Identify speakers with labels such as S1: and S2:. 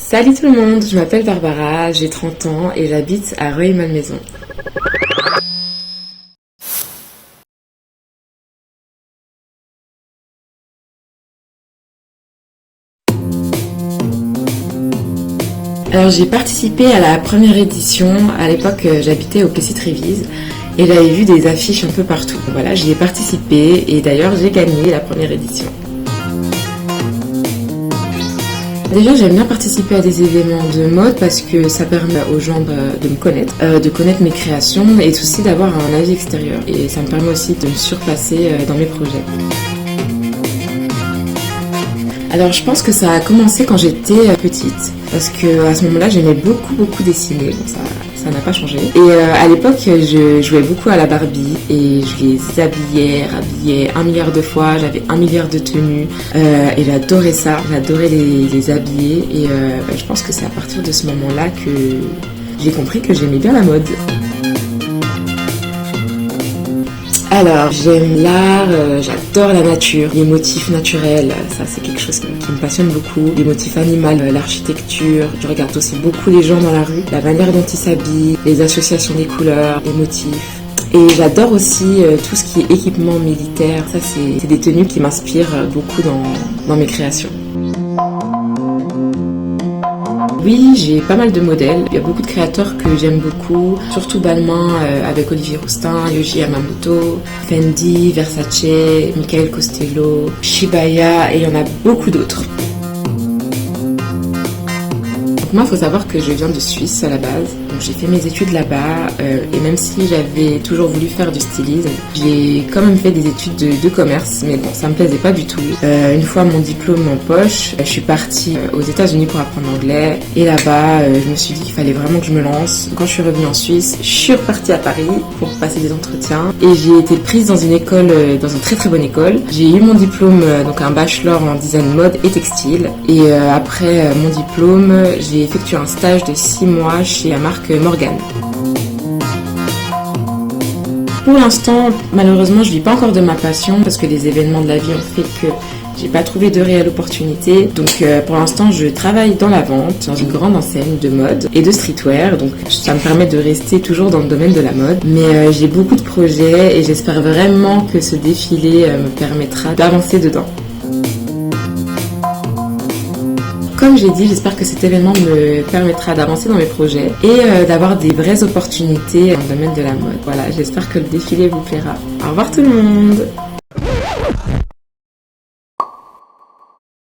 S1: Salut tout le monde, je m'appelle Barbara, j'ai 30 ans et j'habite à Rueil-Malmaison. Alors j'ai participé à la première édition, à l'époque j'habitais au Plessis-Trévise et j'avais vu des affiches un peu partout. Voilà, j'y ai participé et d'ailleurs j'ai gagné la première édition. Déjà, j'aime bien participer à des événements de mode parce que ça permet aux gens de me connaître, de connaître mes créations et aussi d'avoir un avis extérieur. Et ça me permet aussi de me surpasser dans mes projets. Alors, je pense que ça a commencé quand j'étais petite parce que à ce moment-là, j'aimais beaucoup dessiner. Bon, ça n'a pas changé. Et à l'époque, je jouais beaucoup à la Barbie et je les rhabillais 1 milliard de fois. J'avais 1 milliard de tenues et j'adorais ça. J'adorais les habiller et je pense que c'est à partir de ce moment-là que j'ai compris que j'aimais bien la mode. Alors, j'aime l'art, j'adore la nature, les motifs naturels, ça c'est quelque chose qui me passionne beaucoup. Les motifs animaux, l'architecture, je regarde aussi beaucoup les gens dans la rue, la manière dont ils s'habillent, les associations des couleurs, les motifs. Et j'adore aussi tout ce qui est équipement militaire, ça c'est des tenues qui m'inspirent beaucoup dans mes créations. Oui, j'ai pas mal de modèles. Il y a beaucoup de créateurs que j'aime beaucoup, surtout Balmain avec Olivier Rousteing, Yohji Yamamoto, Fendi, Versace, Michael Costello, Shibaya et il y en a beaucoup d'autres. Moi, il faut savoir que je viens de Suisse à la base. Donc, j'ai fait mes études là-bas et même si j'avais toujours voulu faire du stylisme, j'ai quand même fait des études de commerce, mais bon, ça me plaisait pas du tout. Une fois mon diplôme en poche, je suis partie aux États-Unis pour apprendre l'anglais et là-bas, je me suis dit qu'il fallait vraiment que je me lance. Quand je suis revenue en Suisse, je suis repartie à Paris pour passer des entretiens et j'ai été prise dans une école, dans une très bonne école. J'ai eu mon diplôme, donc un bachelor en design mode et textile et après mon diplôme, j'ai effectué un stage de 6 mois chez la marque Morgan. Pour l'instant, malheureusement, je vis pas encore de ma passion parce que les événements de la vie ont fait que j'ai pas trouvé de réelle opportunité. Donc pour l'instant, je travaille dans la vente, dans une grande enseigne de mode et de streetwear. Donc ça me permet de rester toujours dans le domaine de la mode. Mais j'ai beaucoup de projets et j'espère vraiment que ce défilé me permettra d'avancer dedans. Comme j'ai dit, j'espère que cet événement me permettra d'avancer dans mes projets et d'avoir des vraies opportunités dans le domaine de la mode. Voilà, j'espère que le défilé vous plaira. Au revoir tout le monde!